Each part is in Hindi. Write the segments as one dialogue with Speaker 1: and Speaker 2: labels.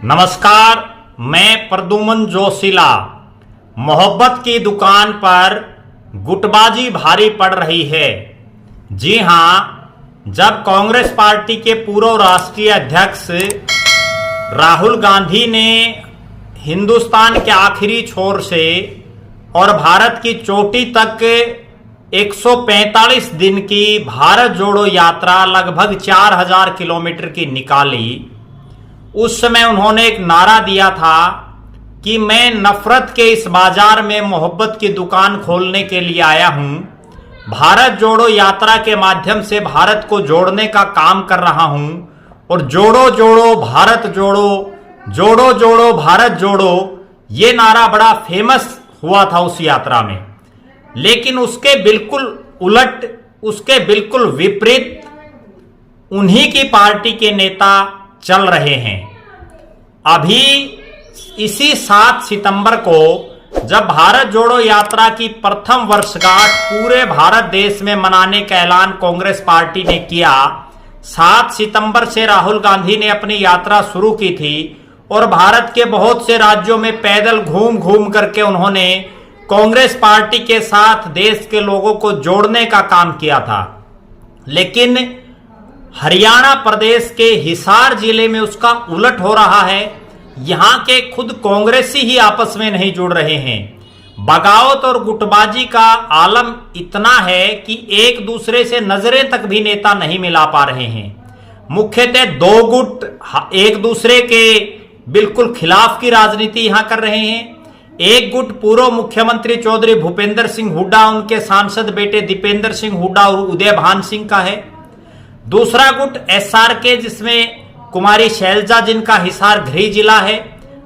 Speaker 1: नमस्कार, मैं प्रद्युमन जोशीला। मोहब्बत की दुकान पर गुटबाजी भारी पड़ रही है। जी हां, जब कांग्रेस पार्टी के पूर्व राष्ट्रीय अध्यक्ष राहुल गांधी ने हिंदुस्तान के आखिरी छोर से और भारत की चोटी तक 145 दिन की भारत जोड़ो यात्रा लगभग 4000 किलोमीटर की निकाली, उस समय उन्होंने एक नारा दिया था कि मैं नफरत के इस बाजार में मोहब्बत की दुकान खोलने के लिए आया हूं। भारत जोड़ो यात्रा के माध्यम से भारत को जोड़ने का काम कर रहा हूं और जोड़ो जोड़ो भारत जोड़ो, जोड़ो जोड़ो भारत जोड़ो, ये नारा बड़ा फेमस हुआ था उस यात्रा में। लेकिन उसके बिल्कुल उलट, उसके बिल्कुल विपरीत उन्हीं की पार्टी के नेता चल रहे हैं। अभी इसी 7 सितंबर को जब भारत जोड़ो यात्रा की प्रथम वर्षगांठ पूरे भारत देश में मनाने का ऐलान कांग्रेस पार्टी ने किया, 7 सितंबर से राहुल गांधी ने अपनी यात्रा शुरू की थी और भारत के बहुत से राज्यों में पैदल घूम घूम करके उन्होंने कांग्रेस पार्टी के साथ देश के लोगों को जोड़ने का काम किया था। लेकिन हरियाणा प्रदेश के हिसार जिले में उसका उलट हो रहा है। यहां के खुद कांग्रेसी ही आपस में नहीं जुड़ रहे हैं। बगावत और गुटबाजी का आलम इतना है कि एक दूसरे से नजरें तक भी नेता नहीं मिला पा रहे हैं। मुख्यतः दो गुट एक दूसरे के बिल्कुल खिलाफ की राजनीति यहां कर रहे हैं। एक गुट पूर्व मुख्यमंत्री चौधरी भूपेंद्र सिंह हुड्डा, उनके सांसद बेटे दीपेंद्र सिंह हुड्डा और उदय भान सिंह का है। दूसरा गुट एसआरके, जिसमें कुमारी शैलजा, जिनका हिसार गृह जिला है,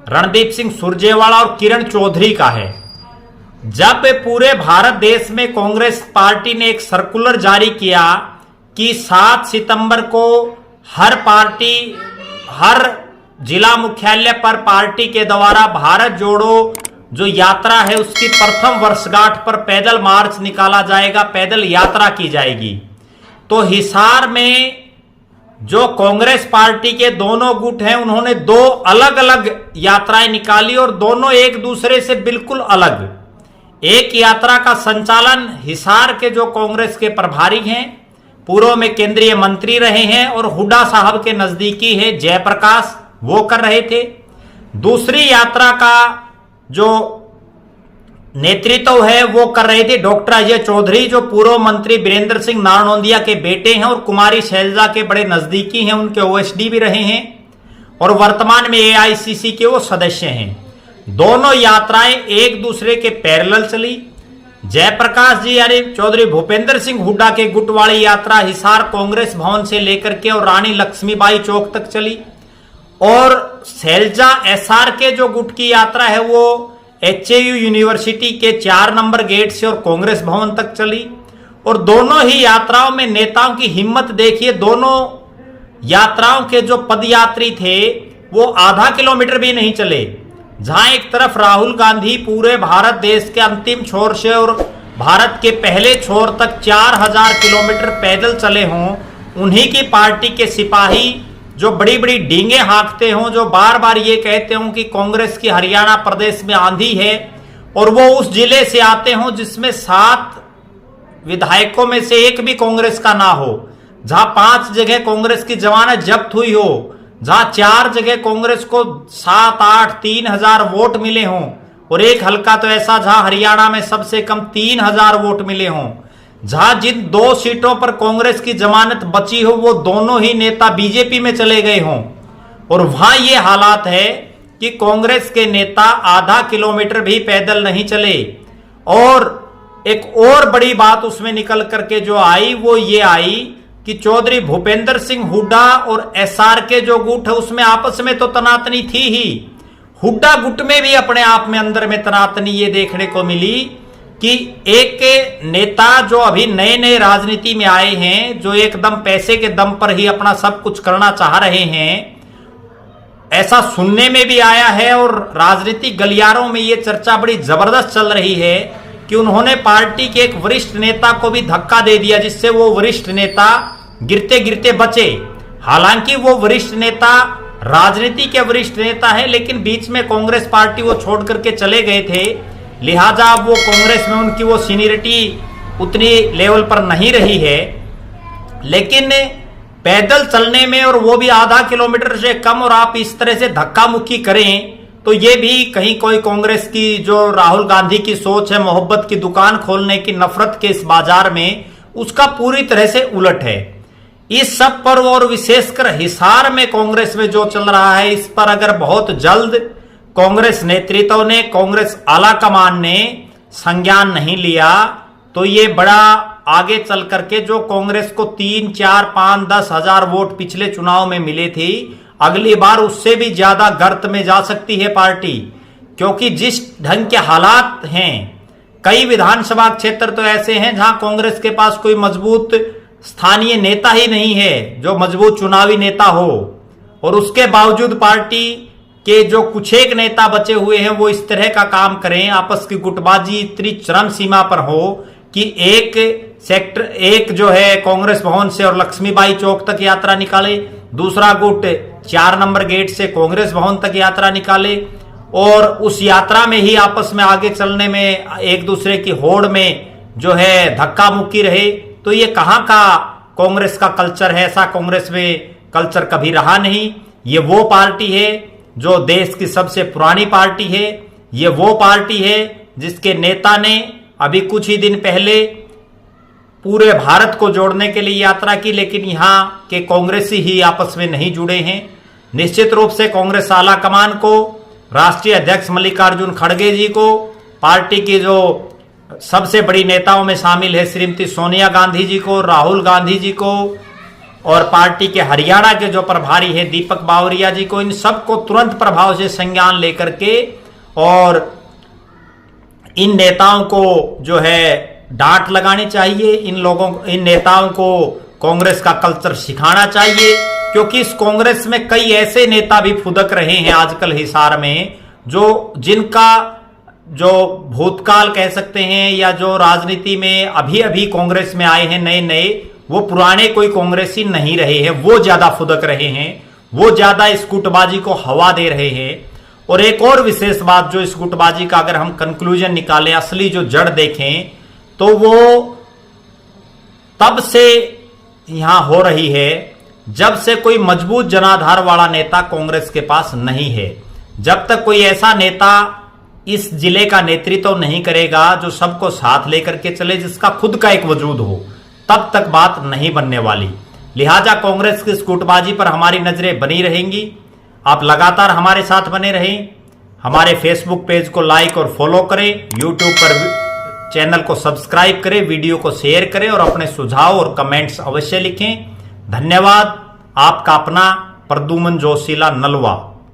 Speaker 1: रणदीप सिंह सुरजेवाला और किरण चौधरी का है। जब पूरे भारत देश में कांग्रेस पार्टी ने एक सर्कुलर जारी किया कि 7 सितंबर को हर पार्टी, हर जिला मुख्यालय पर पार्टी के द्वारा भारत जोड़ो जो यात्रा है उसकी प्रथम वर्षगांठ पर पैदल मार्च निकाला जाएगा, पैदल यात्रा की जाएगी। तो हिसार में जो कांग्रेस पार्टी के दोनों गुट हैं, उन्होंने 2 अलग अलग यात्राएं निकाली और दोनों एक दूसरे से बिल्कुल अलग। एक यात्रा का संचालन हिसार के जो कांग्रेस के प्रभारी हैं, पूर्व में केंद्रीय मंत्री रहे हैं और हुड्डा साहब के नजदीकी है जयप्रकाश, वो कर रहे थे। दूसरी यात्रा का जो नेतृत्व है वो कर रहे थे डॉक्टर अजय चौधरी, जो पूर्व मंत्री वीरेंद्र सिंह नारनौंदिया के बेटे हैं और कुमारी शैलजा के बड़े नजदीकी हैं, उनके ओएसडी भी रहे हैं और वर्तमान में एआईसीसी के वो सदस्य हैं। दोनों यात्राएं एक दूसरे के पैरेलल चली। जयप्रकाश जी यानी चौधरी भूपेंद्र सिंह हुड्डा के गुट वाली यात्रा हिसार कांग्रेस भवन से लेकर के और रानी लक्ष्मीबाई चौक तक चली और शैलजा एसआर के जो गुट की यात्रा है वो एचएयू यूनिवर्सिटी के 4 नंबर गेट से और कांग्रेस भवन तक चली। और दोनों ही यात्राओं में नेताओं की हिम्मत देखिए। दोनों यात्राओं के जो पदयात्री थे वो आधा किलोमीटर भी नहीं चले। जहां एक तरफ राहुल गांधी पूरे भारत देश के अंतिम छोर से और भारत के पहले छोर तक 4000 किलोमीटर पैदल चले हों, उन्हीं की पार्टी के सिपाही जो बड़ी बड़ी डींगे हाँकते हों, जो बार बार ये कहते हों कि कांग्रेस की हरियाणा प्रदेश में आंधी है, और वो उस जिले से आते हों जिसमें 7 विधायकों में से एक भी कांग्रेस का ना हो, जहां 5 जगह कांग्रेस की जमानत जब्त हुई हो, जहां 4 जगह कांग्रेस को 7, 8, 3000 वोट मिले हों और एक हल्का तो ऐसा जहां हरियाणा में सबसे कम 3000 वोट मिले हों, जहां जिन 2 सीटों पर कांग्रेस की जमानत बची हो वो दोनों ही नेता बीजेपी में चले गए हों, और वहां ये हालात है कि कांग्रेस के नेता आधा किलोमीटर भी पैदल नहीं चले। और एक और बड़ी बात उसमें निकल करके जो आई वो ये आई कि चौधरी भूपेंद्र सिंह हुड्डा और एसआर के जो गुट है उसमें आपस में तो तनातनी थी ही, हुड्डा गुट में भी अपने आप में अंदर में तनातनी ये देखने को मिली कि एक नेता जो अभी नए नए राजनीति में आए हैं, जो एकदम पैसे के दम पर ही अपना सब कुछ करना चाह रहे हैं, ऐसा सुनने में भी आया है और राजनीतिक गलियारों में ये चर्चा बड़ी जबरदस्त चल रही है कि उन्होंने पार्टी के एक वरिष्ठ नेता को भी धक्का दे दिया, जिससे वो वरिष्ठ नेता गिरते गिरते बचे। हालांकि वो वरिष्ठ नेता राजनीति के वरिष्ठ नेता हैं, लेकिन बीच में कांग्रेस पार्टी वो छोड़ करके चले गए थे, लिहाजा वो कांग्रेस में उनकी वो सीनियरिटी उतनी लेवल पर नहीं रही है। लेकिन पैदल चलने में, और वो भी आधा किलोमीटर से कम, और आप इस तरह से धक्का मुक्की करें तो ये भी कहीं कोई कांग्रेस की जो राहुल गांधी की सोच है मोहब्बत की दुकान खोलने की नफरत के इस बाजार में, उसका पूरी तरह से उलट है। इस सब पर और विशेषकर हिसार में कांग्रेस में जो चल रहा है, इस पर अगर बहुत जल्द कांग्रेस नेतृत्व ने, कांग्रेस आला कमान ने संज्ञान नहीं लिया तो ये बड़ा आगे चल करके, जो कांग्रेस को 3, 4, 5, 10 हजार वोट पिछले चुनाव में मिले थे, अगली बार उससे भी ज्यादा गर्त में जा सकती है पार्टी। क्योंकि जिस ढंग के हालात हैं, कई विधानसभा क्षेत्र तो ऐसे हैं जहां कांग्रेस के पास कोई मजबूत स्थानीय नेता ही नहीं है जो मजबूत चुनावी नेता हो, और उसके बावजूद पार्टी के जो कुछ एक नेता बचे हुए हैं वो इस तरह का काम करें, आपस की गुटबाजी इतनी चरम सीमा पर हो कि एक जो है कांग्रेस भवन से और लक्ष्मीबाई चौक तक यात्रा निकाले, दूसरा गुट 4 नंबर गेट से कांग्रेस भवन तक यात्रा निकाले, और उस यात्रा में ही आपस में आगे चलने में एक दूसरे की होड़ में जो है धक्का मुक्की रहे। तो ये कहां का कांग्रेस का कल्चर है? ऐसा कांग्रेस में कल्चर कभी रहा नहीं। ये वो पार्टी है जो देश की सबसे पुरानी पार्टी है। ये वो पार्टी है जिसके नेता ने अभी कुछ ही दिन पहले पूरे भारत को जोड़ने के लिए यात्रा की, लेकिन यहां के कांग्रेसी ही आपस में नहीं जुड़े हैं। निश्चित रूप से कांग्रेस आला कमान को, राष्ट्रीय अध्यक्ष मल्लिकार्जुन खड़गे जी को, पार्टी की जो सबसे बड़ी नेताओं में शामिल है श्रीमती सोनिया गांधी जी को, राहुल गांधी जी को, और पार्टी के हरियाणा के जो प्रभारी है दीपक बावरिया जी को, इन सबको तुरंत प्रभाव से संज्ञान लेकर के और इन नेताओं को जो है डांट लगानी चाहिए। इन नेताओं को कांग्रेस का कल्चर सिखाना चाहिए, क्योंकि इस कांग्रेस में कई ऐसे नेता भी फुदक रहे हैं आजकल हिसार में, जिनका जो भूतकाल कह सकते हैं, या जो राजनीति में अभी अभी कांग्रेस में आए हैं नए नए, वो पुराने कोई कांग्रेसी नहीं रहे हैं, वो ज्यादा फुदक रहे हैं, वो ज्यादा इस गुटबाजी को हवा दे रहे हैं। और एक और विशेष बात, जो इस गुटबाजी का अगर हम कंक्लूजन निकालें, असली जो जड़ देखें, तो वो तब से यहां हो रही है जब से कोई मजबूत जनाधार वाला नेता कांग्रेस के पास नहीं है। जब तक कोई ऐसा नेता इस जिले का नेतृत्व नहीं करेगा जो सबको साथ लेकर के चले, जिसका खुद का एक वजूद हो, तब तक बात नहीं बनने वाली। लिहाजा कांग्रेस की इस गुटबाजी पर हमारी नजरें बनी रहेंगी। आप लगातार हमारे साथ बने रहें। हमारे फेसबुक पेज को लाइक और फॉलो करें, यूट्यूब पर चैनल को सब्सक्राइब करें, वीडियो को शेयर करें और अपने सुझाव और कमेंट्स अवश्य लिखें। धन्यवाद। आपका अपना प्रद्युमन जोशीला नलवा।